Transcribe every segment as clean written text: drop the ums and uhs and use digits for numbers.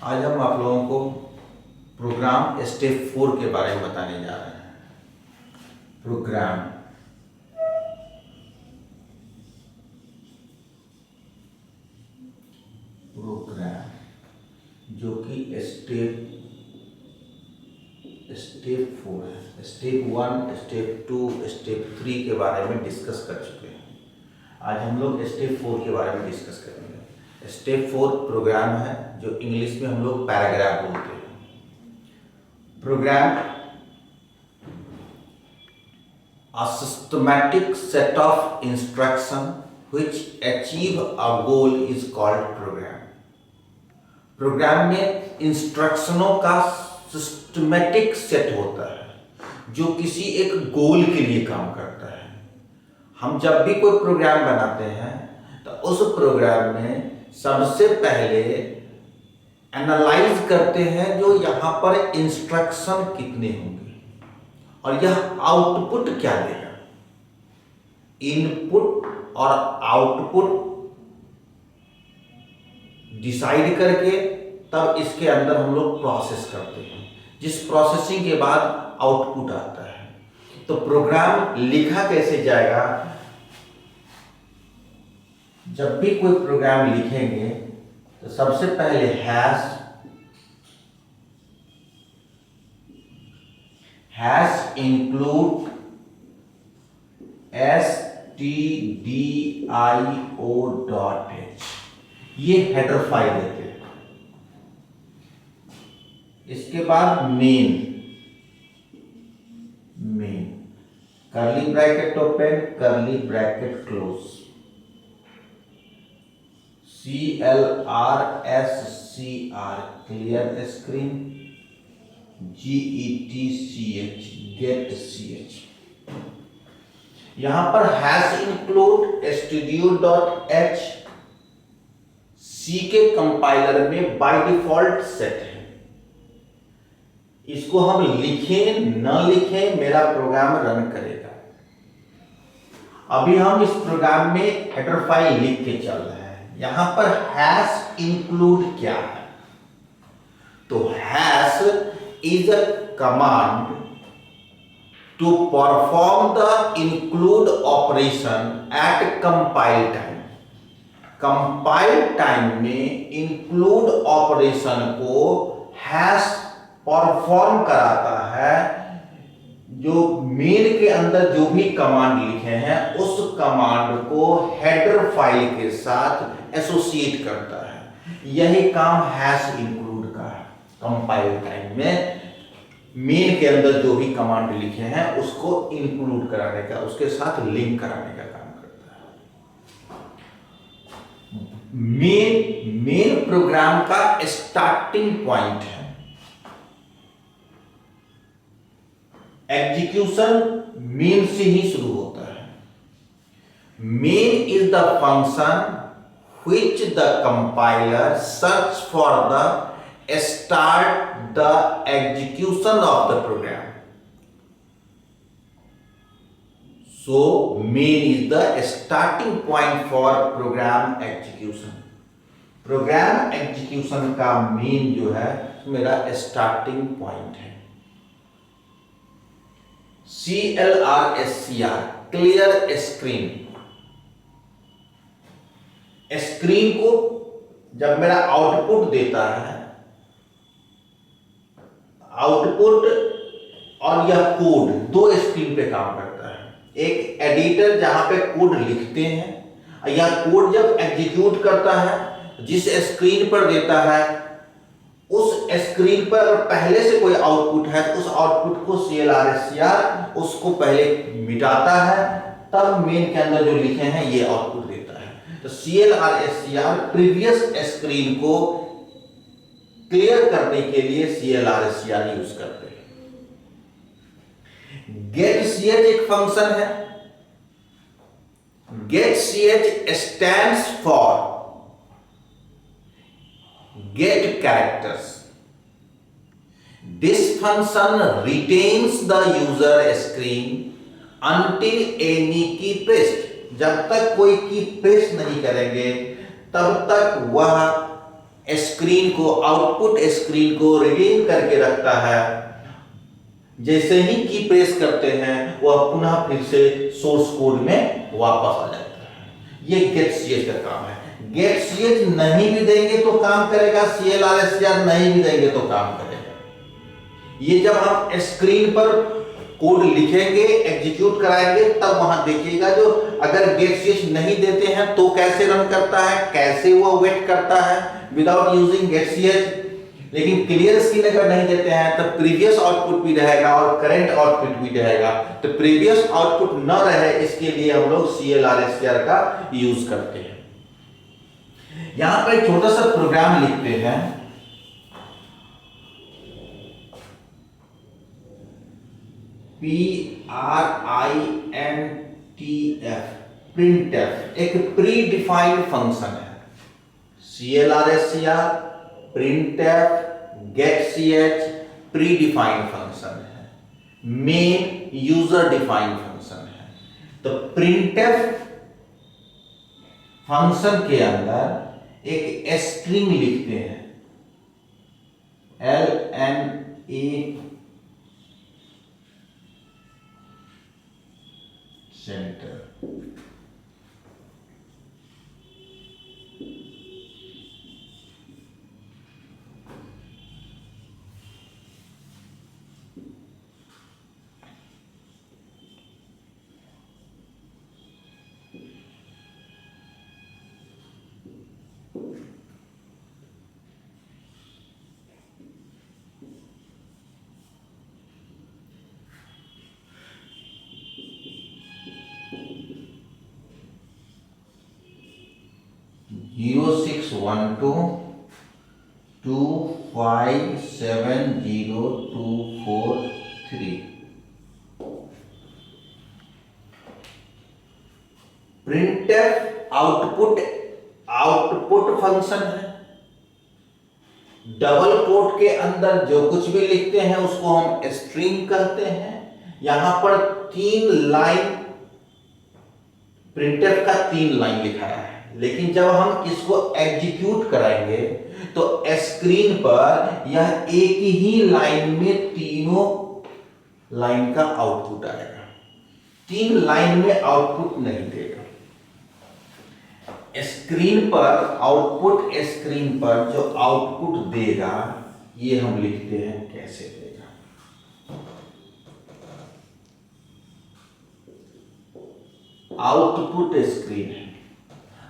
आज हम आप लोगों को प्रोग्राम स्टेप 4 के बारे में बताने जा रहे हैं। प्रोग्राम जो कि स्टेप 4 है। स्टेप 1, स्टेप 2, स्टेप 3 के बारे में डिस्कस कर चुके हैं। आज हम लोग स्टेप 4 के बारे में डिस्कस करेंगे। स्टेप 4 प्रोग्राम है, जो इंग्लिश में हम लोग पैराग्राफ बोलते हैं। Program a systematic set of instruction which achieve a goal is called program. Program में इंस्ट्रक्शनों का सिस्टमेटिक सेट होता है जो किसी एक गोल के लिए काम करता है। हम जब भी कोई प्रोग्राम बनाते हैं तो उस प्रोग्राम में सबसे पहले एनालाइज करते हैं जो यहाँ पर इंस्ट्रक्शन कितने होंगे और यह आउटपुट क्या देगा। इनपुट और आउटपुट डिसाइड करके तब इसके अंदर हम लोग प्रोसेस करते हैं, जिस प्रोसेसिंग के बाद आउटपुट आता है। तो प्रोग्राम लिखा कैसे जाएगा? जब भी कोई प्रोग्राम लिखेंगे तो सबसे पहले हैश इंक्लूड stdio.h, ये हेडर फाइल देते हैं। इसके बाद main curly bracket open, curly bracket close, CLRSCR clear screen, GETCH get ch। यहां पर हैश इंक्लूड stdio.h C के कंपाइलर में बाय डिफॉल्ट सेट है। इसको हम लिखें न लिखें मेरा प्रोग्राम रन करेगा। अभी हम इस प्रोग्राम में हेडर फाइल लिख के चल रहे हैं। यहां पर हैश इंक्लूड क्या है? तो hash is a command to perform the include operation at compile time. Compile time में इंक्लूड ऑपरेशन को हैश परफॉर्म कराता है। जो मेन के अंदर जो भी कमांड लिखे हैं उस कमांड को हेडर फाइल के साथ एसोसिएट करता है। यही काम हैश इंक्लूड का है। कंपाइल टाइम में मेन के अंदर जो भी कमांड लिखे हैं उसको इंक्लूड कराने का, उसके साथ लिंक कराने का काम करता है। मेन प्रोग्राम का स्टार्टिंग पॉइंट है। एग्जीक्यूशन मेन से ही शुरू होता है। Main is the function which the compiler search for the start the execution of the program. So main is the starting point for program execution. program execution का main जो है मेरा starting point है। CLRSCR clear screen. Screen को जब मेरा output देता है, आउटपुट और यह कोड दो स्क्रीन पे काम करता है। एक एडिटर जहां पे कोड लिखते हैं, यह कोड जब एग्जीक्यूट करता है जिस स्क्रीन पर देता है उस स्क्रीन पर पहले से कोई आउटपुट है तो उस आउटपुट को CLRSCR उसको पहले मिटाता है, तब मेन के अंदर जो लिखे हैं ये आउटपुट देता है। तो CLRSCR प्रीवियस स्क्रीन को क्लियर करने के लिए CLRSCR यूज करते हैं। getch एक फंक्शन है। getch stands for get characters. This function retains the user screen until any key pressed. जब तक कोई की प्रेस नहीं करेंगे तब तक वह स्क्रीन को, आउटपुट स्क्रीन को रिडीम करके रखता है। जैसे ही की प्रेस करते हैं वह पुनः फिर से सोर्स कोड में वापस आ जाता है। ये getCH का काम है। getCH नहीं भी देंगे तो काम करेगा, CLR नहीं भी देंगे तो काम करेगा। ये जब हम स्क्रीन पर कोड लिखेंगे, एग्जीक्यूट कराएंगे, तब वहां देखिएगा जो अगर getCH नहीं देते हैं तो कैसे रन करता है, कैसे वो वेट करता है विदाउट यूजिंग getCH। लेकिन क्लियर स्क्रीन अगर नहीं देते हैं तो प्रीवियस आउटपुट भी रहेगा और करंट आउटपुट भी रहेगा। तो प्रीवियस आउटपुट न रहे इसके लिए हम लोग CLR का यूज करते हैं। यहां पर एक छोटा सा प्रोग्राम लिखते हैं। PRINTF, प्रिंटफ एक प्री डिफाइंड फंक्शन है। CLR, printf, getCH pre defined function है, मेन यूजर डिफाइंड फंक्शन है। तो printf फंक्शन के अंदर एक स्ट्रिंग लिखते हैं, LNA centre. Zero 612270243। Printf output function है। डबल कोट के अंदर जो कुछ भी लिखते हैं उसको हम स्ट्रिंग कहते हैं। यहां पर 3 लाइन प्रिंटफ का 3 लाइन लिखा है, लेकिन जब हम इसको एग्जीक्यूट कराएंगे तो स्क्रीन पर यह एक ही लाइन में तीनों लाइन का आउटपुट आएगा। 3 लाइन में आउटपुट नहीं देगा। स्क्रीन पर जो आउटपुट देगा ये हम लिखते हैं कैसे देगा। आउटपुट स्क्रीन है।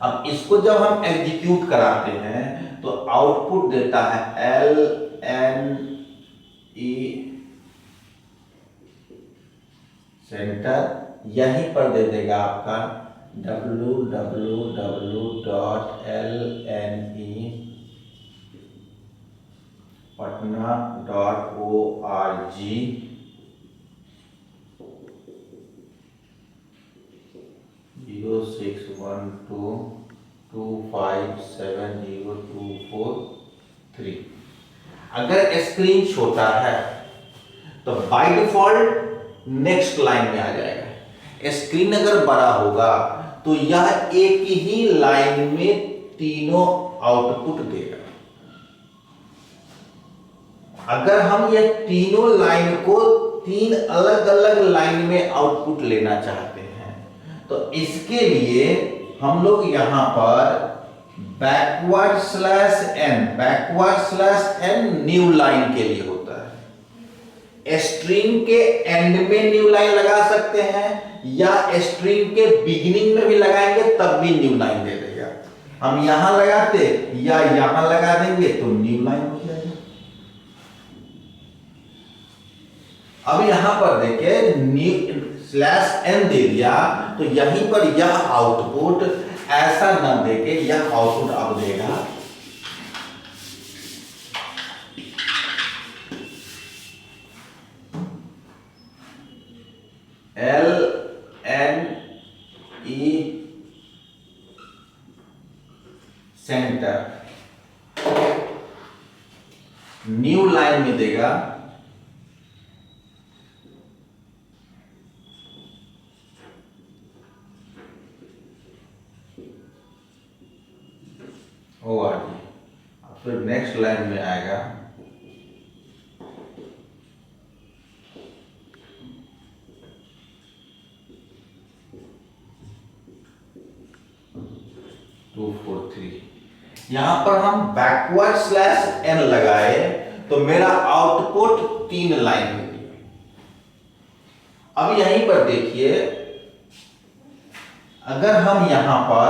अब इसको जब हम एग्जीक्यूट कराते हैं तो आउटपुट देता है LNE सेंटर। यहीं पर दे देगा आपका www.lenepatna.org। 0612257024 अगर स्क्रीन छोटा है तो बाय डिफॉल्ट नेक्स्ट लाइन में आ जाएगा। स्क्रीन अगर बड़ा होगा तो यह एक ही लाइन में तीनों आउटपुट देगा। अगर हम ये तीनों लाइन को 3 अलग अलग लाइन में आउटपुट लेना चाहते हैं तो इसके लिए हम लोग यहां पर बैकवर्ड/n न्यू लाइन के लिए होता है। स्ट्रिंग के एंड में न्यू लाइन लगा सकते हैं या स्ट्रिंग के बिगिनिंग में भी लगाएंगे तब भी न्यू लाइन दे देगा। हम यहां लगाते या यहां लगा देंगे तो न्यू लाइन हो जाएगा। अब यहां पर देखिए /n दे दिया तो यहीं पर यह आउटपुट ऐसा ना देके यह आउटपुट अब देगा LNE सेंटर। न्यू लाइन में देगा ORG। अब फिर नेक्स्ट लाइन में आएगा 243। यहां पर हम बैकवर्ड स्लैश एन लगाए तो मेरा आउटपुट 3 लाइन हो गया। अब यहीं पर देखिए, अगर हम यहां पर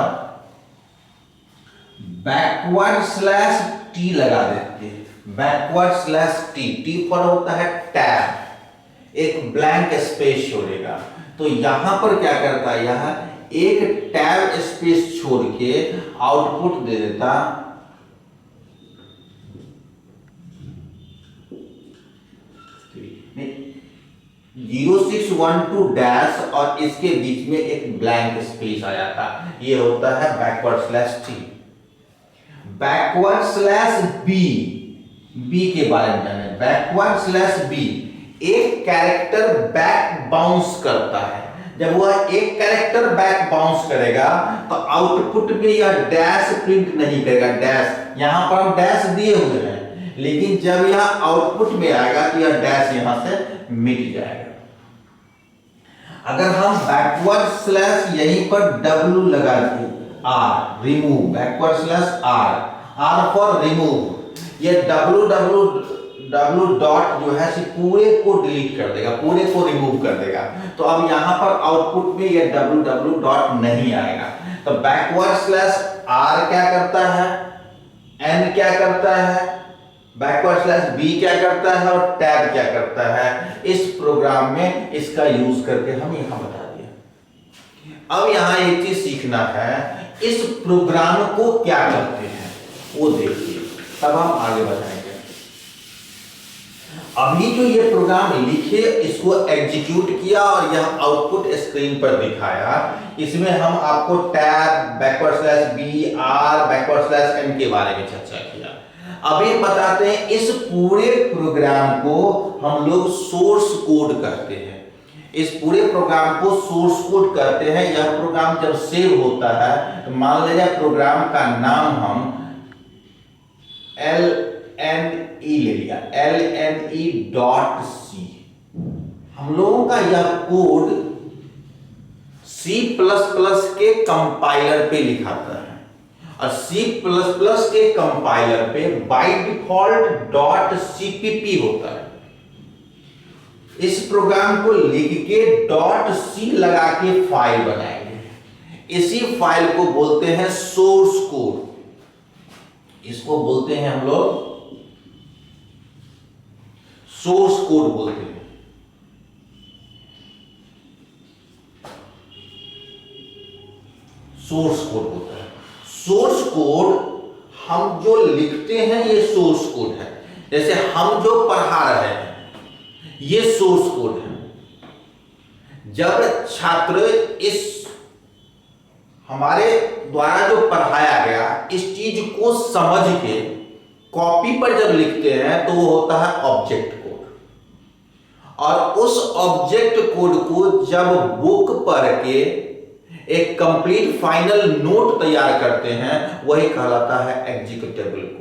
बैकवर्ड स्लैश टी लगा देते, बैकवर्ड स्लैश टी, टी पर होता है टैब, एक ब्लैंक स्पेस छोड़ेगा, तो यहां पर क्या करता है, यहां एक टैब स्पेस छोड़ के आउटपुट दे देता 0612 डैश और इसके बीच में एक ब्लैंक स्पेस आया था, ये होता है backward slash T. Backward slash B, B के बारे में जाने, बैकवर्ड स्लैश बी एक कैरेक्टर बैक बाउंस करता है। जब वह एक कैरेक्टर बैक बाउंस करेगा तो आउटपुट में यह डैश प्रिंट नहीं करेगा, डैश यहां पर हम डैश दिए हुए हैं, लेकिन जब यह आउटपुट में आएगा तो यह डैश यहां से मिट जाएगा। अगर हम बैकवर्ड स्लैश यहीं पर W लगा दें, R remove, backward slash R for remove, ये W डॉट जो है पूरे को डिलीट कर देगा, पूरे को रिमूव कर देगा। तो अब यहां पर आउटपुट में ये W डॉट नहीं आएगा। तो बैकवर्ड स्लैश R क्या करता है, N क्या करता है, बैकवर्ड स्लैश B क्या करता है और टैब क्या करता है, इस प्रोग्राम में इसका यूज करके हम यहां बता दिया। अब यहां एक चीज सीखना है, इस प्रोग्राम को क्या करते हैं वो देखिए, तब हम आगे बढ़ाएंगे। अभी जो ये प्रोग्राम लिखे, इसको एग्जीक्यूट किया और यह आउटपुट स्क्रीन पर दिखाया, इसमें हम आपको tab, backward slash B, R, backward slash N के बारे में चर्चा किया। अभी बताते हैं इस पूरे प्रोग्राम को हम लोग सोर्स कोड कहते हैं। इस पूरे प्रोग्राम को सोर्स कोड कहते हैं। यह प्रोग्राम जब सेव होता है तो मान लीजिए प्रोग्राम का नाम हम LNE ले लिया, LNE.C। हम लोगों का यह कोड C++ के कंपाइलर पे लिखा था और C++ के कंपाइलर पे बाय डिफॉल्ट .cpp होता है। इस प्रोग्राम को लिख के .c लगा के फाइल बनाएंगे। इसी फाइल को बोलते हैं सोर्स कोड, इसको बोलते हैं हम लोग सोर्स कोड बोलते हैं। सोर्स कोड होता है। सोर्स कोड हम जो लिखते हैं ये सोर्स कोड है। जैसे हम जो पढ़ा रहे हैं ये सोर्स कोड है। जब छात्र इस हमारे द्वारा जो पढ़ाया गया इस चीज को समझ के कॉपी पर जब लिखते हैं तो वो होता है ऑब्जेक्ट कोड, और उस ऑब्जेक्ट कोड को जब बुक पढ़ के एक कंप्लीट फाइनल नोट तैयार करते हैं वही कहलाता है एग्जीक्यूटेबल कोड।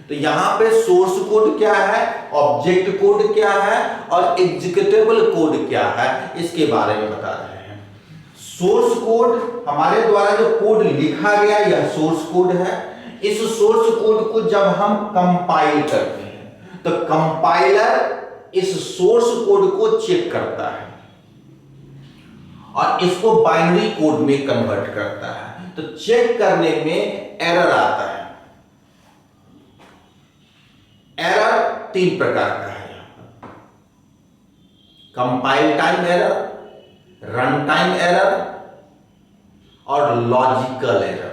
तो यहां पे सोर्स कोड क्या है, ऑब्जेक्ट कोड क्या है और एग्जीक्यूटेबल कोड क्या है, इसके बारे में बता रहे हैं। सोर्स कोड हमारे द्वारा जो कोड लिखा गया यह सोर्स कोड है। इस सोर्स कोड को जब हम कंपाइल करते हैं तो कंपाइलर इस सोर्स कोड को चेक करता है और इसको बाइनरी कोड में कन्वर्ट करता है। तो चेक करने में एरर आता है। एरर 3 प्रकार का है, compile time error, run time error और logical error.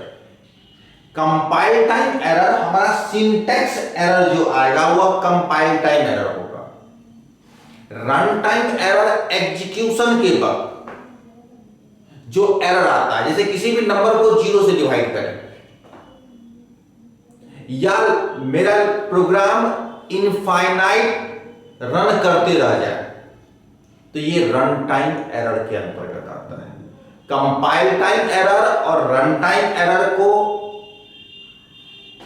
Compile time error हमारा सिंटैक्स एरर जो आएगा वह कंपाइल टाइम एरर होगा। रन टाइम एरर एग्जीक्यूशन के वक्त जो एरर आता है, जैसे किसी भी नंबर को 0 से डिवाइड करें या मेरा प्रोग्राम इनफाइनाइट रन करते रह जाए तो ये रन टाइम एरर के अंतर्गत आता है। कंपाइल टाइम एरर और रन टाइम एरर को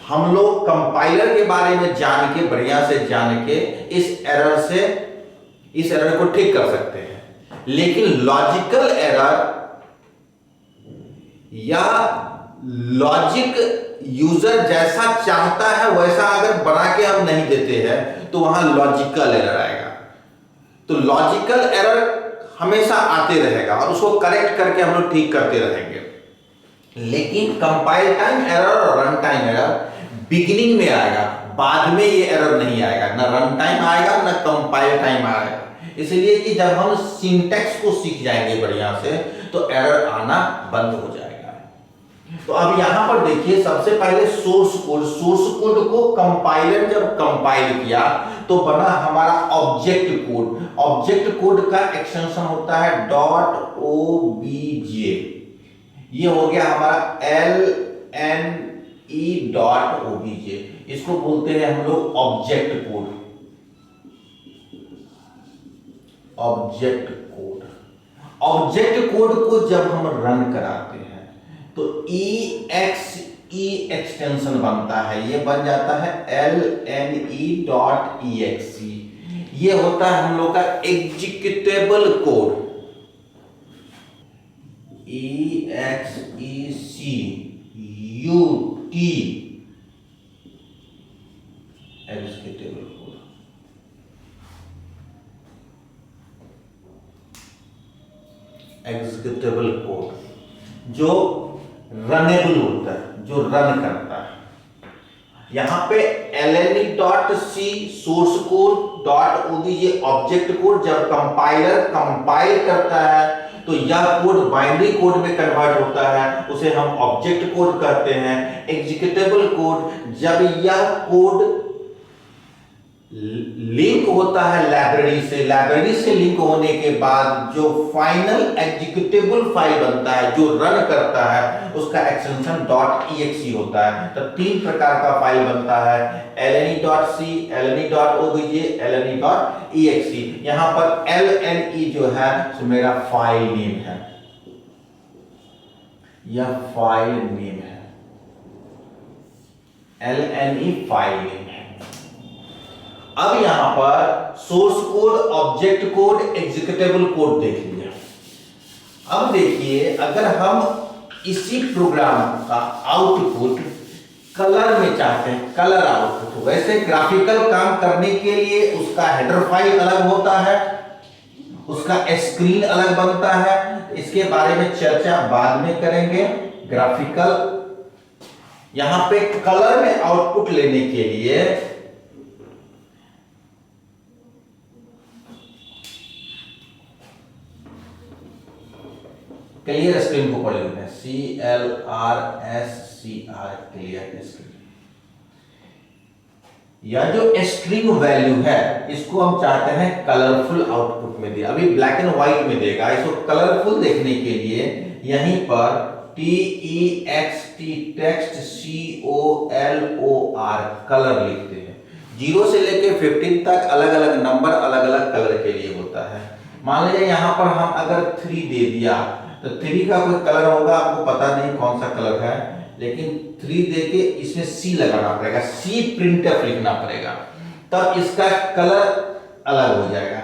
हम लोग कंपाइलर के बारे में जान के, बढ़िया से जान के इस एरर को ठीक कर सकते हैं। लेकिन लॉजिकल एरर या लॉजिक यूजर जैसा चाहता है वैसा अगर बना के हम नहीं देते हैं तो वहां लॉजिकल एरर आएगा। तो लॉजिकल एरर हमेशा आते रहेगा और उसको करेक्ट करके हम लोग ठीक करते रहेंगे। लेकिन कंपाइल टाइम एरर और रन टाइम एरर बिगिनिंग में आएगा, बाद में ये एरर नहीं आएगा, ना रन टाइम आएगा ना कंपाइल टाइम आएगा। इसलिए कि जब हम सिंटैक्स को सीख जाएंगे बढ़िया से तो एरर आना बंद हो जाएगा। तो अब यहां पर देखिए, सबसे पहले सोर्स कोड को कंपाइलर जब कंपाइल किया तो बना हमारा ऑब्जेक्ट कोड। ऑब्जेक्ट कोड का एक्सटेंशन होता है .obj। ये हो गया हमारा lne.obj। इसको बोलते हैं हम लोग ऑब्जेक्ट कोड। ऑब्जेक्ट कोड को जब हम रन कराते हैं तो exe एक्सटेंशन बनता है, ये बन जाता है lne.exe। ये होता है हम लोग का executable code, execute executable code. Executable code जो रनेबल होता है, जो रन करता है। यहां पे lne.c source code .obj object code जब कंपाइलर कंपाइल करता है तो यह कोड बाइनरी कोड में कन्वर्ट होता है, उसे हम ऑब्जेक्ट कोड कहते हैं। एग्जीक्यूटेबल कोड जब यह कोड लिंक होता है लाइब्रेरी से लिंक होने के बाद जो फाइनल एग्जीक्यूटेबल फाइल बनता है, जो रन करता है, उसका एक्सटेंशन .exe होता है। तो तीन प्रकार का फाइल बनता है, lne.c, lne.obj, lne.exe। यहां पर lne जो है तो मेरा फाइल नेम है, यह फाइल नेम है, lne फाइल नेम है। अब यहां पर source code, object code, executable code देख लिया। अब देखिए, अगर हम इसी प्रोग्राम का आउटपुट कलर में चाहते हैं, कलर आउटपुट, वैसे ग्राफिकल काम करने के लिए उसका हेडर फाइल अलग होता है, उसका स्क्रीन अलग बनता है। इसके बारे में चर्चा बाद में करेंगे। ग्राफिकल, यहां पे कलर में आउटपुट लेने के लिए क्लियर स्क्रीन को पढ़ लेते हैं, CLRSCR क्लियर स्क्रीन। या जो स्ट्रिंग वैल्यू है इसको हम चाहते हैं कलरफुल आउटपुट में दे। अभी ब्लैक एंड व्हाइट में देगा, इसको कलरफुल देखने के लिए यहीं पर TEXT टेक्स्ट COLOR कलर लिखते हैं। 0 से लेके 15 तक अलग अलग नंबर अलग अलग कलर के लिए होता है। मान लीजिए यहां पर हम अगर 3 दे दिया तो 3 का कोई कलर होगा, आपको पता नहीं कौन सा कलर है, लेकिन 3 देके इसमें C लगाना पड़ेगा, C प्रिंटफ लिखना पड़ेगा, तब इसका कलर अलग हो जाएगा।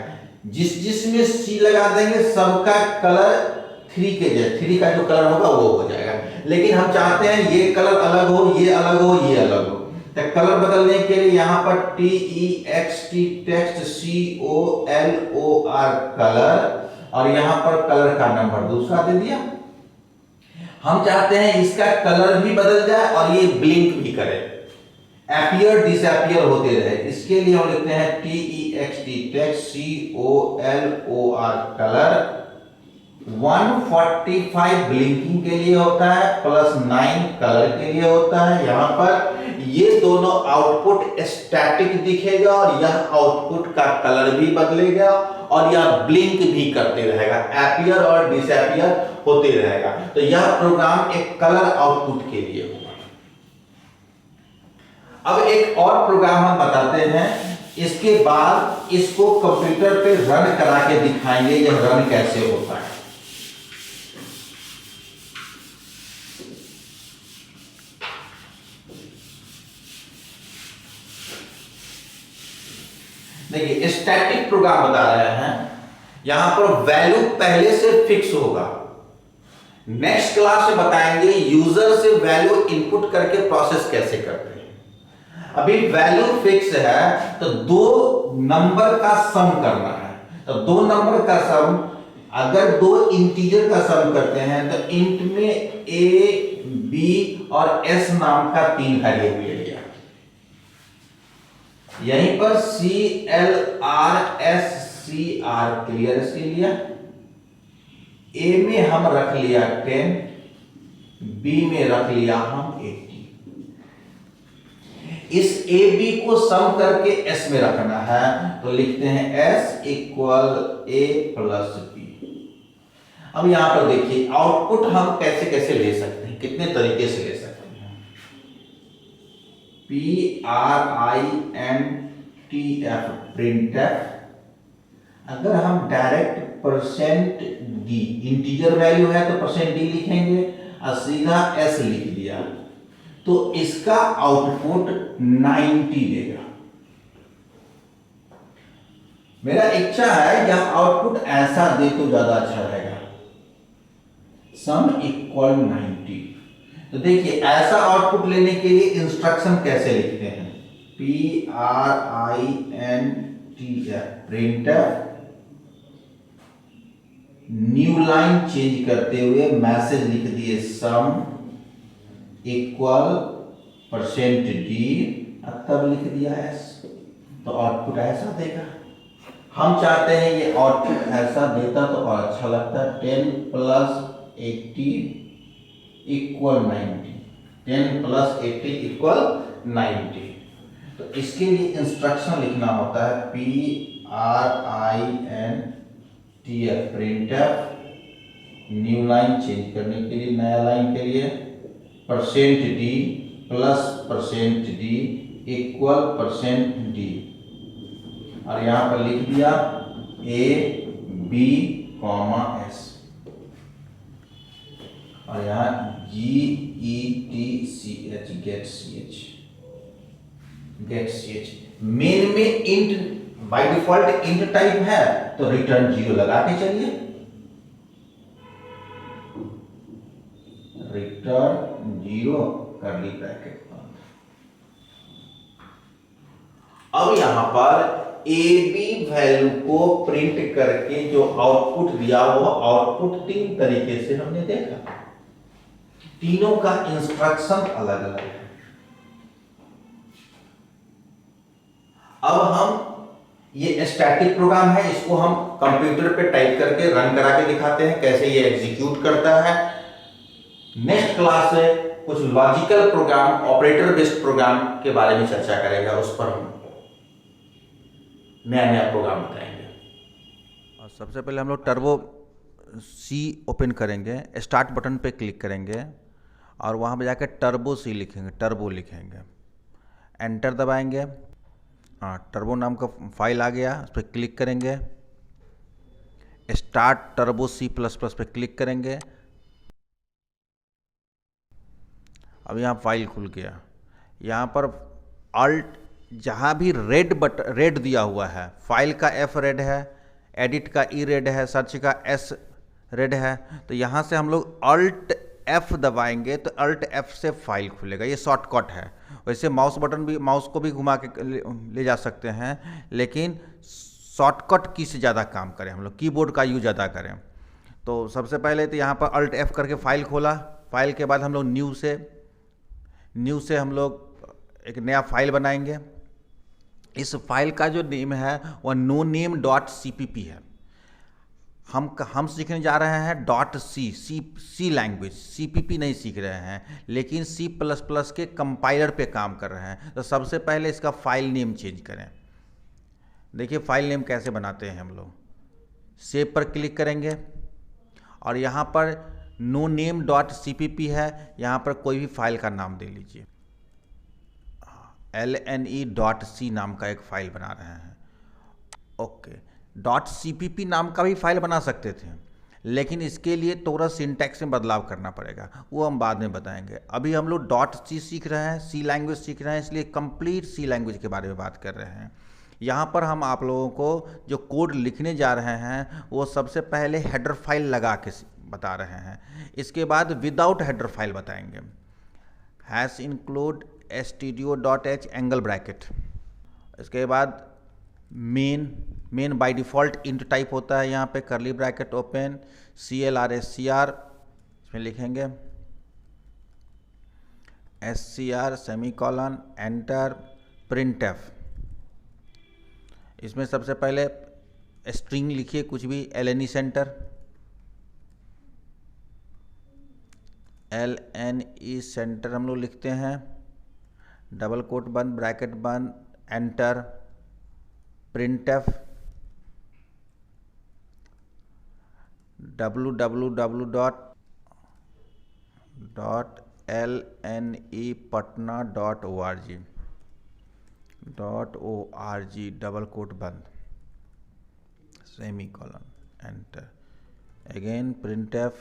जिसमें C लगा देंगे सबका कलर 3 के जैसे 3 का जो कलर होगा वो हो जाएगा। लेकिन हम चाहते हैं ये कलर अलग हो, ये अलग हो, ये अलग हो। तो कलर बदलने के लिए यहाँ पर TEXT टेक्स्ट COLOR कलर, और यहाँ पर कलर का नंबर दूसरा दे दिया। हम चाहते हैं इसका कलर भी बदल जाए और ये ब्लिंक भी करे, अपीयर डिसअपीयर होते रहे। इसके लिए हम लिखते हैं TEXT text COLOR colour. 145 blinking के लिए होता है, +9 कलर के लिए होता है। यहाँ पर ये दोनों आउटपुट स्टैटिक दिखेगा और यह आउटपुट का कलर भी बदलेगा और यह ब्लिंक भी करते रहेगा, अपीयर और डिसअपीयर होते रहेगा। तो यह प्रोग्राम एक कलर आउटपुट के लिए होगा। अब एक और प्रोग्राम हम बताते हैं, इसके बाद इसको कंप्यूटर पे रन करा के दिखाएंगे यह रन कैसे होता है। देखिए स्टैटिक प्रोग्राम बता रहे हैं, यहां पर वैल्यू पहले से फिक्स होगा। नेक्स्ट क्लास में बताएंगे यूजर से वैल्यू इनपुट करके प्रोसेस कैसे करते हैं। अभी वैल्यू फिक्स है तो दो नंबर का सम करना है, तो दो नंबर का सम, अगर दो इंटीजर का सम करते हैं तो इंट में ए बी और एस नाम का तीन वेरिएबल ले लिया, यहीं पर C L R S C R clear इसके लिया। ए में हम रख लिया 10, बी में रख लिया हम 80। इस ए बी को सम करके एस में रखना है, तो लिखते हैं एस इक्वल ए प्लस बी। अब यहां पर देखिए आउटपुट हम कैसे कैसे ले सकते हैं, कितने तरीके से ले सकते हैं। printf printf, अगर हम direct percent D, integer value है तो परसेंट डी लिखेंगे और सीधा एस लिख दिया, तो इसका आउटपुट 90 देगा। मेरा इच्छा है यह आउटपुट ऐसा दे तो ज्यादा अच्छा रहेगा, सम इक्वल 90। तो देखिए ऐसा आउटपुट लेने के लिए इंस्ट्रक्शन कैसे लिखते हैं, printf printf, new line change करते हुए मैसेज लिख दिए सम इक्वल परसेंट डी, तब लिख दिया एस, तो आउटपुट ऐसा देगा। हम चाहते हैं ये आउटपुट ऐसा देता तो और अच्छा लगता, 10 प्लस 80 इक्वल 90, 10 प्लस 80 इक्वल 90। तो इसके लिए इंस्ट्रक्शन लिखना होता है printf printf, new line change करने के लिए, नया लाइन के लिए percent D plus percent D equal percent D, और यहां पर लिख दिया ए बी कॉमा एस, और यहां G E T C H गेट सी एच। मेन में int by default int type है तो रिटर्न 0 लगा के चलिए, रिटर्न 0 करली ब्रैकेट बंद। अब यहां पर ए बी वैल्यू को प्रिंट करके जो आउटपुट दिया वो आउटपुट तीन तरीके से हमने देखा, तीनों का इंस्ट्रक्शन अलग अलग है। अब हम ये स्टैटिक प्रोग्राम है, इसको हम कंप्यूटर पे टाइप करके रन करा के दिखाते हैं कैसे ये एग्जीक्यूट करता है। नेक्स्ट क्लास से कुछ logical program, operator based program के बारे में चर्चा करेगा, उस पर हम नया नया प्रोग्राम बताएंगे। और सबसे पहले हम लोग टर्बो सी ओपन करेंगे, स्टार्ट बटन पे क्लिक करेंगे और वहाँ पे जाकर टर्बो सी लिखेंगे, टर्बो लिखेंगे, एंटर दबाएंगे। हाँ, टर्बो नाम का फाइल आ गया, उस पर क्लिक करेंगे, start Turbo C plus plus पे क्लिक करेंगे। अब यहाँ फाइल खुल गया, यहाँ पर अल्ट जहाँ भी रेड दिया हुआ है, फाइल का F रेड है, एडिट का E रेड है, सर्च का S रेड है, तो यहाँ से हम लोग अल्ट F दबाएंगे तो अल्ट F से फाइल खुलेगा। ये शॉर्टकट है। वैसे माउस बटन भी, माउस को भी घुमा के ले जा सकते हैं, लेकिन शॉर्टकट की से ज़्यादा काम करें, हम लोग कीबोर्ड का यूज ज़्यादा करें। तो सबसे पहले तो यहाँ पर अल्ट F करके फाइल खोला, फाइल के बाद हम लोग न्यू से हम लोग एक नया फाइल बनाएंगे। इस फाइल का जो नेम है वह noname.cpp है। हम सीखने जा रहे हैं सी लैंग्वेज, CPP नहीं सीख रहे हैं, लेकिन C++ के कंपाइलर पे काम कर रहे हैं। तो सबसे पहले इसका फाइल नेम चेंज करें। देखिए फाइल नेम कैसे बनाते हैं हम लोग। सेव पर क्लिक करेंगे और यहाँ पर noname.cpp है, यहाँ पर कोई भी फाइल का नाम दे लीजिए। lne.c नाम का एक फाइल बना रहे हैं। ओके, .cpp नाम का भी फाइल बना सकते थे, लेकिन इसके लिए थोड़ा सिंटैक्स में बदलाव करना पड़ेगा, वो हम बाद में बताएंगे। अभी हम लोग .c सीख रहे हैं, सी लैंग्वेज सीख रहे हैं, इसलिए कंप्लीट सी लैंग्वेज के बारे में बात कर रहे हैं। यहाँ पर हम आप लोगों को जो कोड लिखने जा रहे हैं वो सबसे पहले हेडर फाइल लगा के बता रहे हैं, इसके बाद विदाउट हेडर फाइल बताएंगे। Hash include stdio.h angle bracket, इसके बाद main by default int type होता है, यहाँ पे करली ब्रैकेट ओपन CLRSCR इसमें लिखेंगे SCR सेमीकॉलन एंटर printf। इसमें सबसे पहले स्ट्रिंग लिखिए कुछ भी, LNE सेंटर, LNE सेंटर हम लोग लिखते हैं, डबल कोट बंद ब्रैकेट बंद enter printf www.lnepatna.org double quote बंद semicolon enter, again printf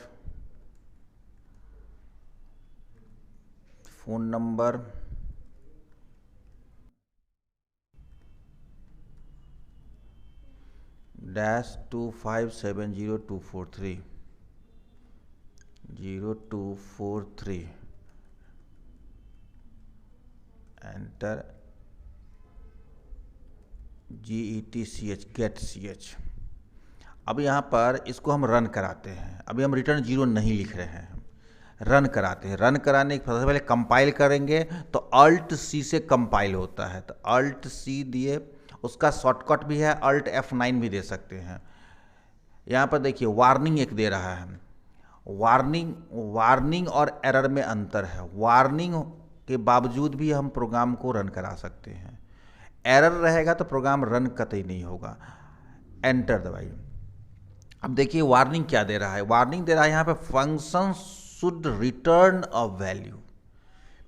phone number -2570243 enter get ch। अब यहाँ पर इसको हम रन कराते हैं, अभी हम रिटर्न 0 नहीं लिख रहे हैं, रन कराते हैं। रन कराने के सबसे पहले कंपाइल करेंगे तो अल्ट सी से कंपाइल होता है, तो अल्ट सी दिए, उसका शॉर्टकट भी है, अल्ट F9 भी दे सकते हैं। यहाँ पर देखिए वार्निंग एक दे रहा है, वार्निंग और एरर में अंतर है। वार्निंग के बावजूद भी हम प्रोग्राम को रन करा सकते हैं, एरर रहेगा तो प्रोग्राम रन कतई नहीं होगा। एंटर दबाइए। अब देखिए वार्निंग क्या दे रहा है, वार्निंग दे रहा है यहाँ पे function should return a value,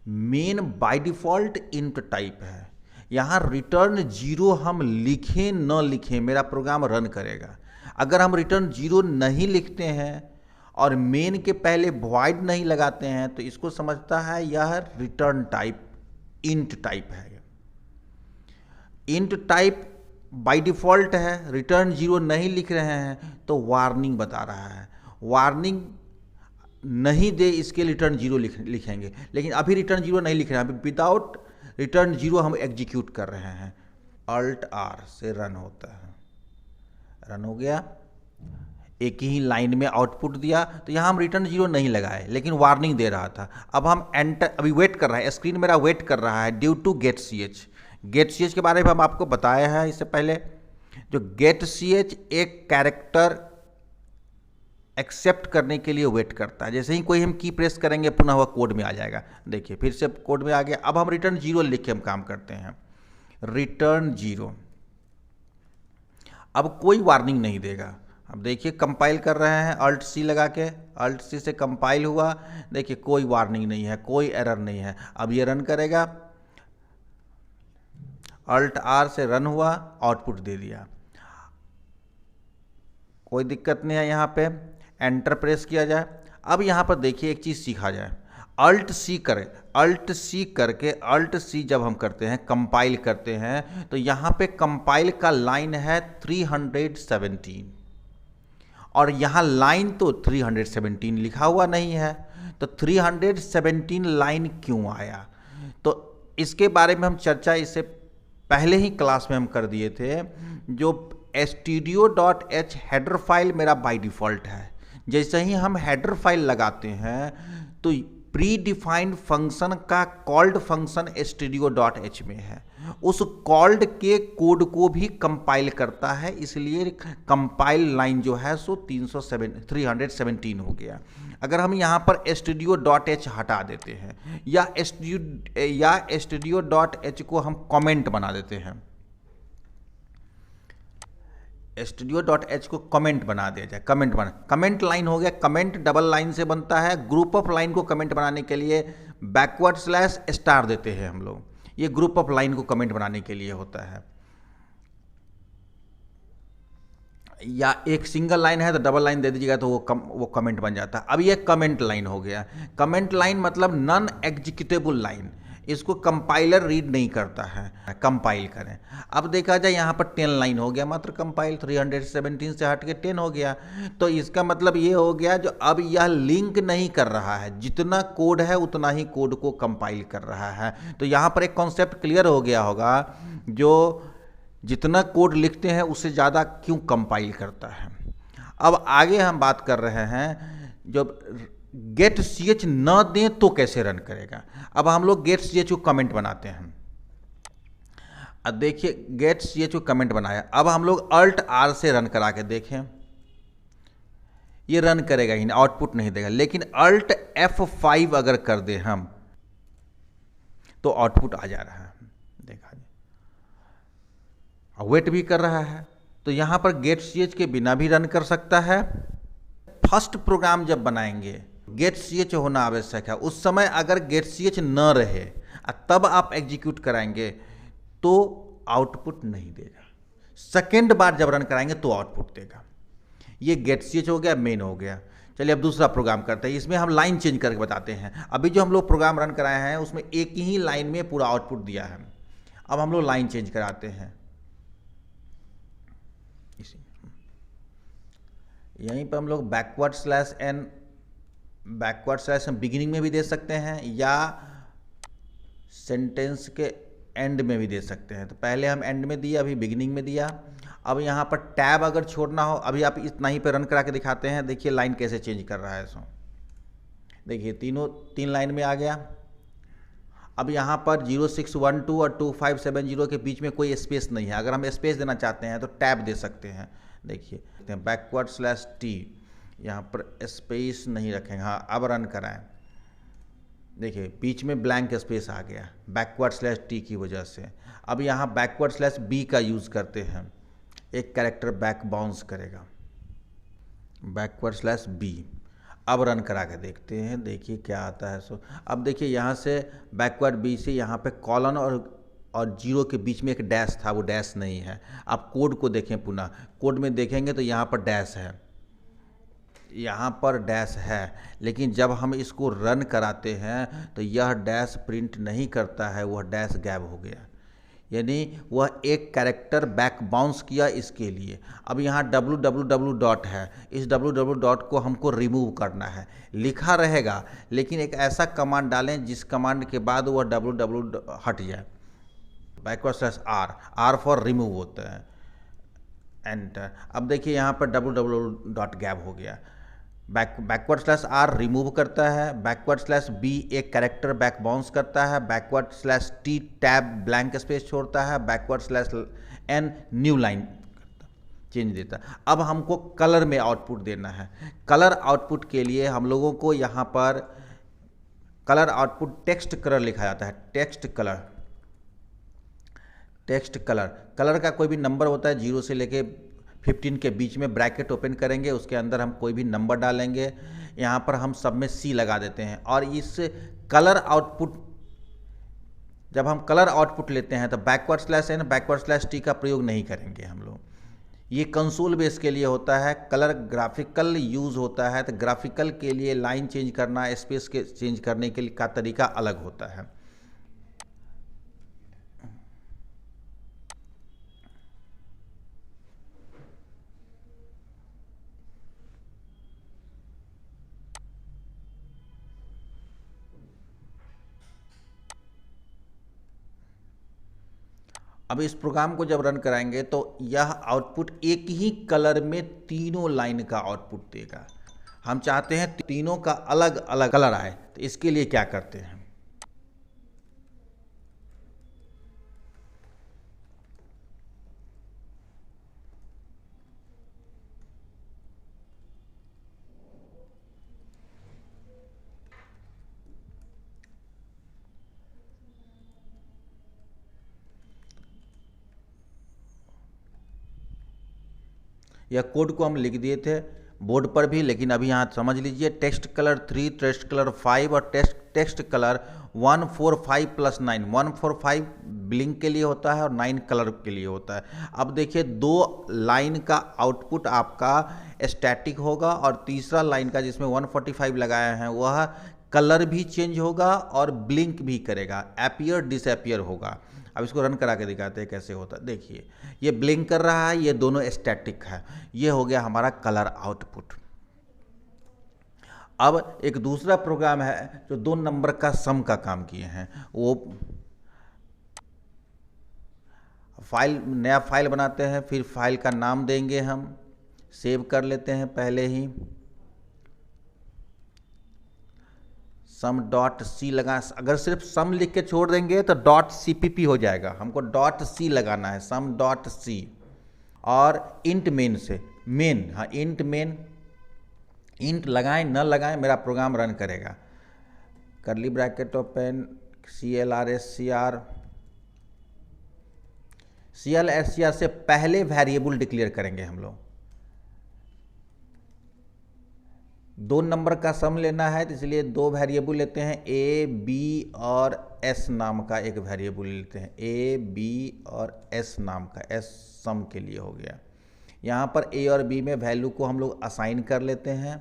main bye default int type है, यहाँ रिटर्न 0 हम लिखें न लिखें मेरा प्रोग्राम रन करेगा। अगर हम रिटर्न 0 नहीं लिखते हैं और मेन के पहले वॉइड नहीं लगाते हैं तो इसको समझता है यह रिटर्न टाइप इंट टाइप है। इंट टाइप बाय डिफ़ॉल्ट है, रिटर्न 0 नहीं लिख रहे हैं तो वार्निंग बता रहा है, वार्निंग नहीं दे इसके रिटर्न 0 लिखेंगे, लेकिन अभी रिटर्न 0 नहीं लिख रहे हैं, अभी विदाउट रिटर्न 0 हम एग्जीक्यूट कर रहे हैं। अल्ट आर से रन होता है, रन हो गया, एक ही लाइन में आउटपुट दिया, तो यहाँ हम रिटर्न 0 नहीं लगाए लेकिन वार्निंग दे रहा था। अब हम एंटर, अभी वेट कर रहा है, स्क्रीन मेरा वेट कर रहा है ड्यू टू गेट ch के बारे में हम आपको बताया है इससे पहले। जो गेट ch एक कैरेक्टर एक्सेप्ट करने के लिए वेट करता है, जैसे ही कोई हम की प्रेस करेंगे पुनः वह कोड में आ जाएगा। देखिए फिर से कोड में आ गया। अब हम रिटर्न 0 लिख के हम काम करते हैं, रिटर्न 0। अब कोई वार्निंग नहीं देगा। अब देखिए कंपाइल कर रहे हैं अल्ट सी लगा के, अल्ट सी से कंपाइल हुआ, देखिए कोई वार्निंग नहीं है, कोई एरर नहीं है। अब ये रन करेगा, अल्ट आर से रन हुआ, आउटपुट दे दिया, कोई दिक्कत नहीं है। यहाँ पे एंटर प्रेस किया जाए। अब यहाँ पर देखिए एक चीज़ सीखा जाए, अल्ट सी करें, अल्ट सी करके, अल्ट सी जब हम करते हैं कंपाइल करते हैं तो यहाँ पे कंपाइल का लाइन है 317 और यहाँ लाइन तो 317 लिखा हुआ नहीं है, तो 317 लाइन क्यों आया? तो इसके बारे में हम चर्चा इससे पहले ही क्लास में हम कर दिए थे। जो stdio.h हेडर फाइल मेरा बाय डिफ़ॉल्ट है, जैसे ही हम हेडर फाइल लगाते हैं तो प्री डिफाइंड फंक्शन का कॉल्ड फंक्शन stdio.h में है, उस कॉल्ड के कोड को भी कंपाइल करता है, इसलिए कंपाइल लाइन जो है सो 317 हो गया। अगर हम यहाँ पर stdio.h हटा देते हैं या stdio.h को हम कमेंट बना देते हैं, stdio.h को कमेंट बना दिया जाए, कमेंट लाइन हो गया। कमेंट डबल लाइन से बनता है, ग्रुप ऑफ लाइन को कमेंट बनाने के लिए बैकवर्ड स्लैश स्टार देते हैं हम लोग, ये ग्रुप ऑफ लाइन को कमेंट बनाने के लिए होता है। या एक सिंगल लाइन है तो डबल लाइन दे दीजिएगा तो वो कमेंट बन जाता है। अब ये कमेंट लाइन हो गया। कमेंट लाइन मतलब नॉन एग्जीक्यूटेबल लाइन, इसको कंपाइलर रीड नहीं करता है। कंपाइल करें, अब देखा जाए यहाँ पर 10 लाइन हो गया मात्र कंपाइल, 317 से हट के 10 हो गया। तो इसका मतलब ये हो गया जो अब यह लिंक नहीं कर रहा है, जितना कोड है उतना ही कोड को कंपाइल कर रहा है। तो यहाँ पर एक कॉन्सेप्ट क्लियर हो गया होगा, जो जितना कोड लिखते हैं उससे ज़्यादा क्यों कंपाइल करता है। अब आगे हम बात कर रहे हैं, जब गेट सी एच न दें तो कैसे रन करेगा। अब हम लोग गेट सी एच को कमेंट बनाते हैं। अब देखिए गेट सी एच को कमेंट बनाया, अब हम लोग अल्ट आर से रन करा के देखें, ये रन करेगा ही नहीं, आउटपुट नहीं देगा। लेकिन अल्ट F5 अगर कर दे हम तो आउटपुट आ जा रहा है, देखा जाए वेट भी कर रहा है। तो यहाँ पर गेट सी एच के बिना भी रन कर सकता है। फर्स्ट प्रोग्राम जब बनाएंगे गेट सी एच होना आवश्यक है। उस समय अगर गेट सी एच न रहे तब आप एग्जीक्यूट कराएंगे तो आउटपुट नहीं देगा। सेकेंड बार जब रन कराएंगे तो आउटपुट देगा। ये गेट सी एच हो गया, मेन हो गया। चलिए अब दूसरा प्रोग्राम करते हैं, इसमें हम लाइन चेंज करके बताते हैं। अभी जो हम लोग प्रोग्राम रन कराए हैं उसमें एक ही लाइन में पूरा आउटपुट दिया है। अब हम लोग लाइन चेंज कराते हैं, इसी यहीं पर हम लोग बैकवर्ड स्लैश बिगिनिंग में भी दे सकते हैं या सेंटेंस के एंड में भी दे सकते हैं। तो पहले हम एंड में दिया, अभी बिगिनिंग में दिया। अब यहाँ पर टैब अगर छोड़ना हो, अभी आप इतना ही पे रन करा के दिखाते हैं। देखिए लाइन कैसे चेंज कर रहा है इसको, देखिए तीन लाइन में आ गया। अब यहाँ पर 0612 और 2570 के बीच में कोई स्पेस नहीं है। अगर हम स्पेस देना चाहते हैं तो टैब दे सकते हैं। देखिए बैकवर्ड/T, यहाँ पर स्पेस नहीं रखेंगे। हाँ अब रन कराएं, देखिए बीच में ब्लैंक स्पेस आ गया बैकवर्ड/T की वजह से। अब यहाँ बैकवर्ड/B का यूज़ करते हैं, एक कैरेक्टर बैक बाउंस करेगा, बैकवर्ड/B। अब रन करा के देखते हैं, देखिए क्या आता है। सो अब देखिए यहाँ से बैकवर्ड B से यहाँ पे कॉलन और जीरो के बीच में एक डैश था, वो डैश नहीं है। आप कोड को देखें, पुनः कोड में देखेंगे तो यहाँ पर डैश है, यहाँ पर डैश है। लेकिन जब हम इसको रन कराते हैं तो यह डैश प्रिंट नहीं करता है, वह डैश गायब हो गया। यानी वह एक कैरेक्टर बैक बाउंस किया इसके लिए। अब यहाँ www है, इस www को हमको रिमूव करना है। लिखा रहेगा लेकिन एक ऐसा कमांड डालें जिस कमांड के बाद वह www हट जाए। बैकवर्ड/R फॉर रिमूव होता है, एंटर। अब देखिए यहाँ पर www गैप हो गया। बैकवर्ड/R रिमूव करता है, बैकवर्ड/B एक कैरेक्टर बैक बाउंस करता है, बैकवर्ड/T टैब ब्लैंक स्पेस छोड़ता है, बैकवर्ड/N न्यू लाइन चेंज देता है। अब हमको कलर में आउटपुट देना है। कलर आउटपुट के लिए हम लोगों को यहाँ पर कलर आउटपुट टेक्स्ट कलर लिखा जाता है। टेक्स्ट कलर का कोई भी नंबर होता है 0 से लेके 15 के बीच में, ब्रैकेट ओपन करेंगे, उसके अंदर हम कोई भी नंबर डालेंगे। यहाँ पर हम सब में C लगा देते हैं। और इस कलर आउटपुट, जब हम कलर आउटपुट लेते हैं तो बैकवर्ड/N बैकवर्ड/T का प्रयोग नहीं करेंगे हम लोग। ये कंसोल बेस के लिए होता है। कलर ग्राफिकल यूज़ होता है, तो ग्राफिकल के लिए लाइन चेंज करना, स्पेस के चेंज करने के लिए का तरीका अलग होता है। अब इस प्रोग्राम को जब रन कराएंगे तो यह आउटपुट एक ही कलर में तीनों लाइन का आउटपुट देगा। हम चाहते हैं तीनों का अलग अलग कलर आए, तो इसके लिए क्या करते हैं, यह कोड को हम लिख दिए थे बोर्ड पर भी, लेकिन अभी यहाँ समझ लीजिए। टेक्स्ट कलर 3, टेक्स्ट कलर 5 और टेक्स्ट कलर 145+9। 145 ब्लिंक के लिए होता है और 9 कलर के लिए होता है। अब देखिए 2 लाइन का आउटपुट आपका स्टैटिक होगा और तीसरा लाइन का जिसमें 145 लगाए हैं वह कलर भी चेंज होगा और ब्लिंक भी करेगा, अपीयर डिसअपियर होगा। अब इसको रन करा के दिखाते हैं कैसे होता है। देखिए ये ब्लिंक कर रहा है, ये दोनों स्टैटिक है। ये हो गया हमारा कलर आउटपुट। अब एक दूसरा प्रोग्राम है जो 2 नंबर का सम का काम किए हैं। वो फाइल, नया फाइल बनाते हैं, फिर फाइल का नाम देंगे, हम सेव कर लेते हैं पहले ही। सम डॉट सी लगा, अगर सिर्फ सम लिख के छोड़ देंगे तो डॉट CPP हो जाएगा, हमको डॉट सी लगाना है, सम डॉट सी। और इंट मेन से, मेन, हाँ इंट मेन, इंट लगाएं न लगाएं मेरा प्रोग्राम रन करेगा। करली ब्रैकेट ओपन, CLR से पहले वेरिएबल डिक्लेयर करेंगे हम लोग। 2 नंबर का सम लेना है तो इसलिए 2 वेरिएबल लेते हैं, A, B और S नाम का एक वेरिएबल लेते हैं, A, B और S नाम का, S सम के लिए हो गया। यहाँ पर A और B में वैल्यू को हम लोग असाइन कर लेते हैं।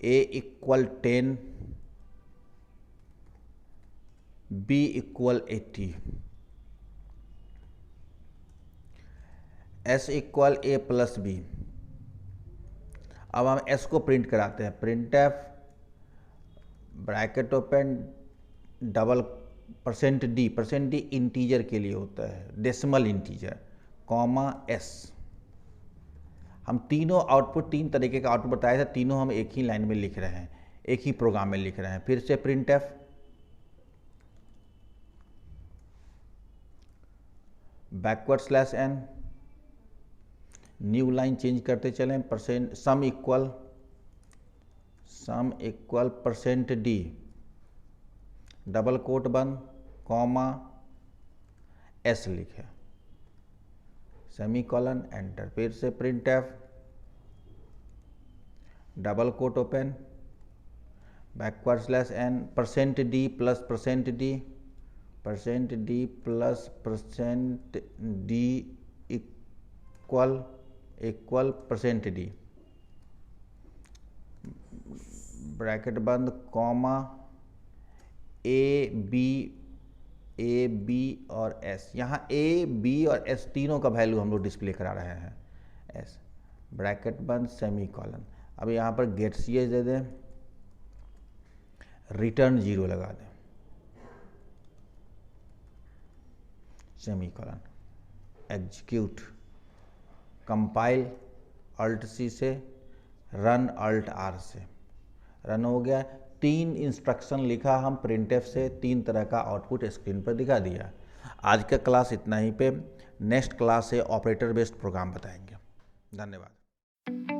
A = 10, B = 80, S = A + B। अब हम S को प्रिंट कराते हैं, printf bracket open double %d integer के लिए होता है, डेसिमल इंटीजर, कॉमा S। हम तीनों आउटपुट, 3 तरीके का आउटपुट बताया था, तीनों हम एक ही लाइन में लिख रहे हैं, एक ही प्रोग्राम में लिख रहे हैं। फिर से printf \n, new line change करते चलें, sum equal %d double quote बंद, कॉमा S लिखे, सेमीकोलन, एंटर। फिर से printf double quote open \n %d plus %d equal %d bracket बंद, कॉमा A, B और S। यहाँ A, B और S तीनों का वैल्यू हम लोग डिस्प्ले करा रहे हैं, S ब्रैकेट बंद, सेमीकोलन। अब यहाँ पर गेट ch दे दें, रिटर्न 0 लगा दें, सेमीकोलन, एग्जीक्यूट, कंपाइल Alt+C से, रन Alt+R से, रन हो गया। 3 इंस्ट्रक्शन लिखा हम printf से, 3 तरह का आउटपुट स्क्रीन पर दिखा दिया। आज का क्लास इतना ही पे, नेक्स्ट क्लास से ऑपरेटर बेस्ड प्रोग्राम बताएंगे। धन्यवाद।